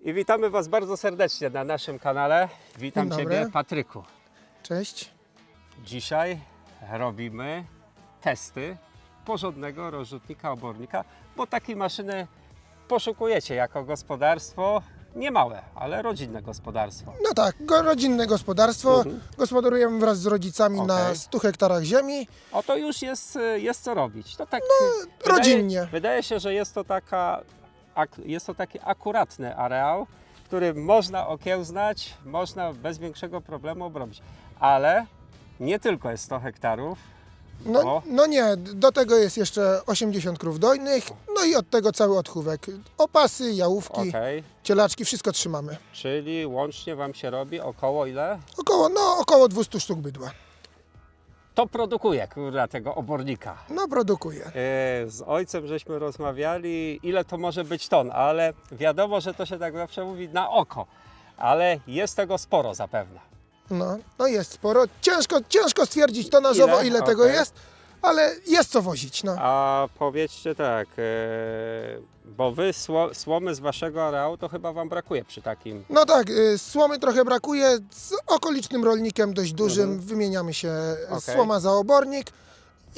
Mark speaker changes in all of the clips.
Speaker 1: I witamy Was bardzo serdecznie na naszym kanale. Witam
Speaker 2: Dzień
Speaker 1: Ciebie,
Speaker 2: dobry.
Speaker 1: Patryku.
Speaker 2: Cześć.
Speaker 1: Dzisiaj robimy testy porządnego rozrzutnika obornika, bo takiej maszyny poszukujecie jako gospodarstwo, nie małe, ale rodzinne gospodarstwo.
Speaker 2: No tak, rodzinne gospodarstwo. Gospodarujemy wraz z rodzicami na
Speaker 1: Okej.
Speaker 2: 100 hektarach ziemi.
Speaker 1: Oto już jest co robić. To tak
Speaker 2: rodzinnie.
Speaker 1: Wydaje się, że jest to taki akuratny areał, który można okiełznać, można bez większego problemu obrobić. Ale nie tylko jest 100 hektarów. O.
Speaker 2: No nie, do tego jest jeszcze 80 krów dojnych, no i od tego cały odchówek. Opasy, jałówki,
Speaker 1: Okej,
Speaker 2: cielaczki, wszystko trzymamy.
Speaker 1: czyli łącznie Wam się robi około ile?
Speaker 2: Około 200 sztuk bydła.
Speaker 1: To produkuje, kurwa, tego obornika.
Speaker 2: No produkuje.
Speaker 1: Z ojcem żeśmy rozmawiali, ile to może być ton, ale wiadomo, że to się tak zawsze mówi na oko, ale jest tego sporo zapewne.
Speaker 2: No jest sporo. Ciężko stwierdzić tonażowo, ile tego
Speaker 1: Okej.
Speaker 2: jest, ale jest co wozić. No.
Speaker 1: A powiedzcie tak, bo Wy słomy z Waszego areału to chyba Wam brakuje przy takim.
Speaker 2: No tak, słomy trochę brakuje. Z okolicznym rolnikiem dość dużym wymieniamy się
Speaker 1: Okej.
Speaker 2: słoma za obornik.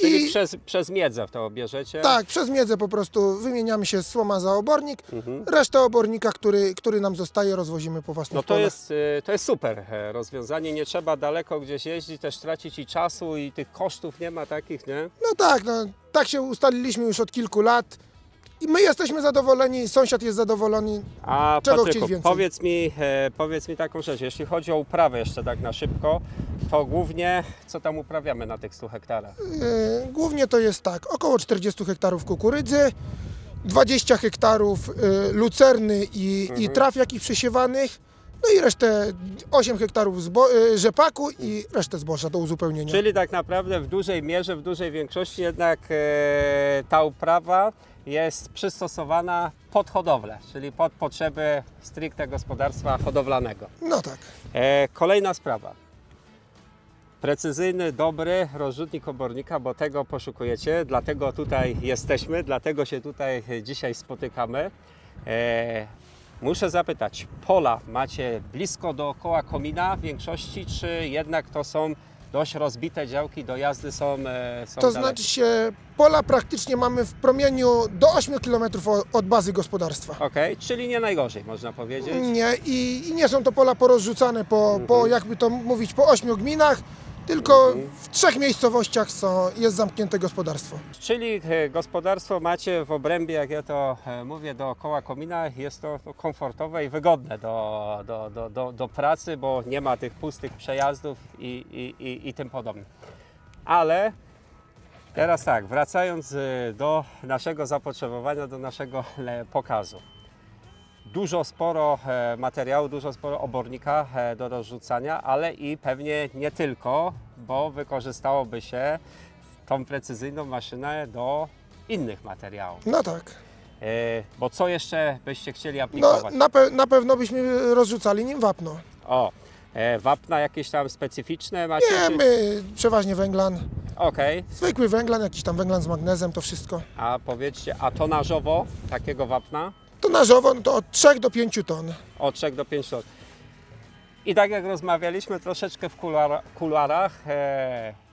Speaker 1: Czyli
Speaker 2: I
Speaker 1: przez miedzę to bierzecie?
Speaker 2: tak, przez miedzę po prostu wymieniamy się słoma za obornik.
Speaker 1: Mhm.
Speaker 2: Resztę obornika, który nam zostaje, rozwozimy po własnych
Speaker 1: No
Speaker 2: polach.
Speaker 1: to jest super rozwiązanie, nie trzeba daleko gdzieś jeździć, też tracić i czasu i tych kosztów nie ma takich, nie?
Speaker 2: No tak się ustaliliśmy już od kilku lat. I my jesteśmy zadowoleni, sąsiad jest zadowolony.
Speaker 1: A
Speaker 2: Czego
Speaker 1: Patryku,
Speaker 2: chcieć więcej?
Speaker 1: powiedz mi taką rzecz, jeśli chodzi o uprawę jeszcze tak na szybko, to głównie co tam uprawiamy na tych 100 hektarach?
Speaker 2: Głównie to jest tak, około 40 hektarów kukurydzy, 20 hektarów lucerny i traw jakichś przesiewanych, no i resztę 8 hektarów rzepaku i resztę zboża do uzupełnienia.
Speaker 1: Czyli tak naprawdę w dużej mierze, w dużej większości jednak ta uprawa jest przystosowana pod hodowlę, czyli pod potrzeby stricte gospodarstwa hodowlanego.
Speaker 2: No tak.
Speaker 1: Kolejna sprawa. Precyzyjny, dobry rozrzutnik obornika, bo tego poszukujecie, dlatego tutaj jesteśmy, dlatego się tutaj dzisiaj spotykamy. Muszę zapytać, pola macie blisko dookoła komina w większości, czy jednak to są dość rozbite działki, dojazdy są
Speaker 2: To
Speaker 1: dalekie?
Speaker 2: znaczy się, pola praktycznie mamy w promieniu do 8 km od bazy gospodarstwa.
Speaker 1: Okej, czyli nie najgorzej można powiedzieć.
Speaker 2: Nie, i nie są to pola porozrzucane po jakby to mówić, po 8 gminach, tylko w 3 miejscowościach jest zamknięte gospodarstwo.
Speaker 1: Czyli gospodarstwo macie w obrębie, jak ja to mówię, dookoła komina, jest to komfortowe i wygodne do pracy, bo nie ma tych pustych przejazdów i tym podobne. Ale teraz tak, wracając do naszego zapotrzebowania, do naszego pokazu. Sporo materiału, sporo obornika do rozrzucania, ale i pewnie nie tylko, bo wykorzystałoby się tą precyzyjną maszynę do innych materiałów.
Speaker 2: No tak.
Speaker 1: Bo co jeszcze byście chcieli
Speaker 2: No,
Speaker 1: aplikować?
Speaker 2: na pewno byśmy rozrzucali nim wapno.
Speaker 1: Wapna jakieś tam specyficzne macie?
Speaker 2: Nie, my przeważnie węglan.
Speaker 1: Okej.
Speaker 2: Zwykły węglan, jakiś tam węglan z magnezem, to wszystko.
Speaker 1: A powiedzcie, a tonażowo takiego wapna?
Speaker 2: Tonażowo no to od 3 do 5 ton.
Speaker 1: Od 3 do 5 ton. I tak jak rozmawialiśmy troszeczkę w kuluarach,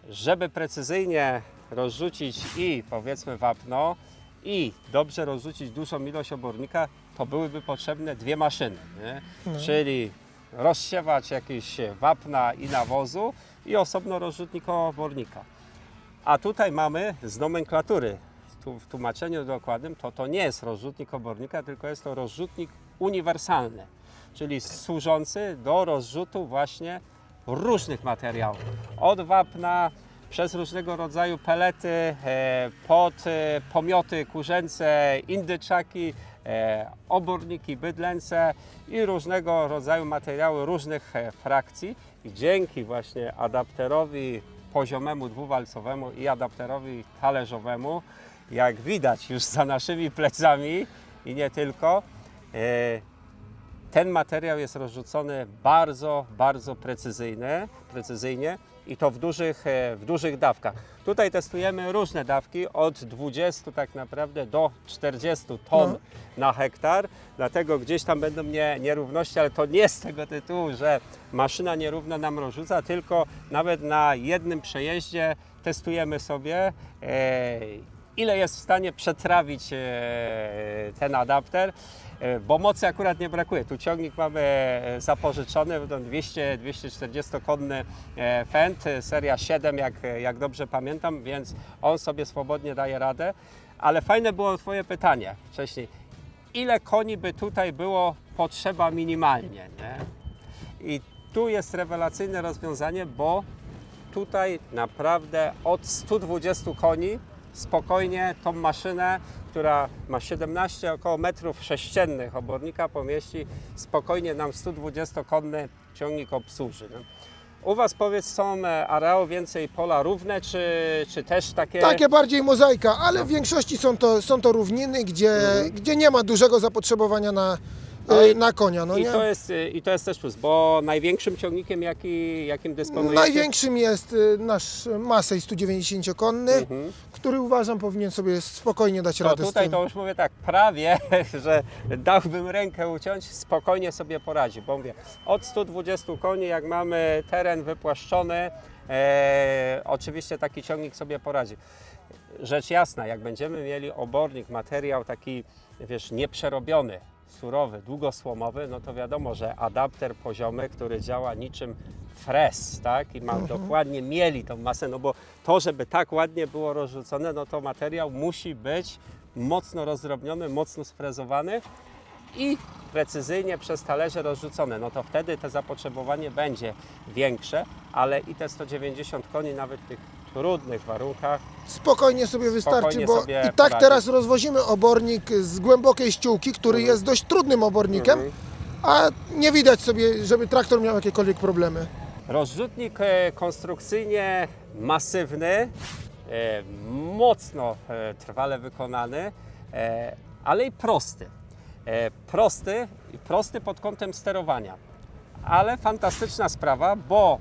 Speaker 1: żeby precyzyjnie rozrzucić i powiedzmy wapno i dobrze rozrzucić dużą ilość obornika, to byłyby potrzebne 2 maszyny, nie? Czyli rozsiewać jakieś wapna i nawozu i osobno rozrzutnik obornika. A tutaj mamy z nomenklatury, w tłumaczeniu dokładnym, to nie jest rozrzutnik obornika, tylko jest to rozrzutnik uniwersalny, czyli służący do rozrzutu właśnie różnych materiałów. Od wapna, przez różnego rodzaju pelety, pod pomioty kurzęce, indyczaki, oborniki bydlęce i różnego rodzaju materiały różnych frakcji. I dzięki właśnie adapterowi poziomemu dwuwalcowemu i adapterowi talerzowemu, jak widać już za naszymi plecami i nie tylko, ten materiał jest rozrzucony bardzo, bardzo precyzyjnie i to w dużych dawkach. Tutaj testujemy różne dawki, od 20 tak naprawdę do 40 ton na hektar, dlatego gdzieś tam będą nierówności, ale to nie z tego tytułu, że maszyna nierówno nam rozrzuca, tylko nawet na jednym przejeździe testujemy sobie, ile jest w stanie przetrawić ten adapter, bo mocy akurat nie brakuje. Tu ciągnik mamy zapożyczony, 240-konny Fendt, seria 7, jak dobrze pamiętam, więc on sobie swobodnie daje radę. Ale fajne było Twoje pytanie wcześniej. Ile koni by tutaj było potrzeba minimalnie, nie? I tu jest rewelacyjne rozwiązanie, bo tutaj naprawdę od 120 koni spokojnie tą maszynę, która ma 17 około metrów sześciennych obornika pomieści, spokojnie nam 120-konny ciągnik obsłuży. No. U Was powiedz, są areały więcej pola równe, czy też takie...
Speaker 2: Takie bardziej mozaika, ale w większości są to równiny, gdzie nie ma dużego zapotrzebowania na konia. No
Speaker 1: I
Speaker 2: nie?
Speaker 1: to jest też plus, bo największym ciągnikiem, jakim dysponujecie?
Speaker 2: Największym jest nasz Massey 190-konny, który uważam powinien sobie spokojnie dać radę
Speaker 1: Tutaj
Speaker 2: z tym.
Speaker 1: to już mówię tak, prawie, że dałbym rękę uciąć, spokojnie sobie poradzi, bo mówię, od 120 koni, jak mamy teren wypłaszczony, oczywiście taki ciągnik sobie poradzi. Rzecz jasna, jak będziemy mieli obornik, materiał taki, wiesz, nieprzerobiony, surowy, długosłomowy, no to wiadomo, że adapter poziomy, który działa niczym fres, tak? I ma dokładnie mieli tą masę, no bo to, żeby tak ładnie było rozrzucone, no to materiał musi być mocno rozdrobniony, mocno sfrezowany i precyzyjnie przez talerze rozrzucone, no to wtedy to zapotrzebowanie będzie większe, ale i te 190 koni nawet w tych trudnych warunkach
Speaker 2: Spokojnie sobie wystarczy,
Speaker 1: Spokojnie
Speaker 2: bo
Speaker 1: sobie
Speaker 2: i tak
Speaker 1: poradzi.
Speaker 2: teraz rozwozimy obornik z głębokiej ściółki, który jest dość trudnym obornikiem, a nie widać sobie, żeby traktor miał jakiekolwiek problemy.
Speaker 1: Rozrzutnik konstrukcyjnie masywny, mocno trwale wykonany, ale i prosty. Prosty pod kątem sterowania. Ale fantastyczna sprawa, bo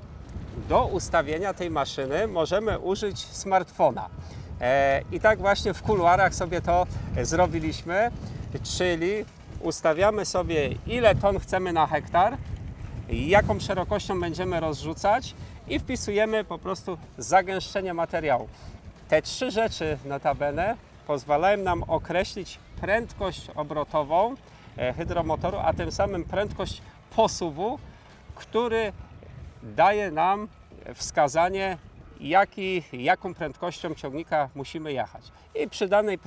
Speaker 1: do ustawienia tej maszyny możemy użyć smartfona. I tak właśnie w kuluarach sobie to zrobiliśmy, czyli ustawiamy sobie, ile ton chcemy na hektar, jaką szerokością będziemy rozrzucać i wpisujemy po prostu zagęszczenie materiału. Te trzy rzeczy notabene pozwalają nam określić prędkość obrotową hydromotoru, a tym samym prędkość posuwu, który daje nam wskazanie, jaką prędkością ciągnika musimy jechać. I przy zadanej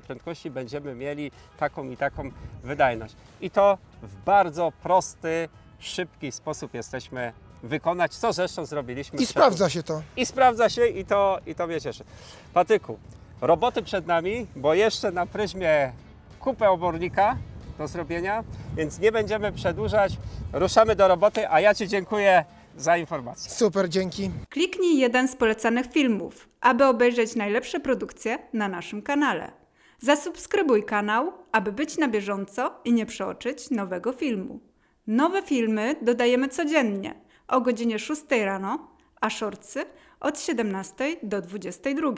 Speaker 1: prędkości będziemy mieli taką i taką wydajność. I to w bardzo prosty, szybki sposób jesteśmy wykonać, co zresztą zrobiliśmy.
Speaker 2: I sprawdza się to.
Speaker 1: I sprawdza się i to mnie cieszy. Patryku, roboty przed nami, bo jeszcze na Pryzmie kupę obornika do zrobienia, więc nie będziemy przedłużać. Ruszamy do roboty, a ja Ci dziękuję za informację.
Speaker 2: Super, dzięki.
Speaker 3: Kliknij jeden z polecanych filmów, aby obejrzeć najlepsze produkcje na naszym kanale. Zasubskrybuj kanał, aby być na bieżąco i nie przeoczyć nowego filmu. Nowe filmy dodajemy codziennie o godzinie 6 rano, a shortsy od 17 do 22.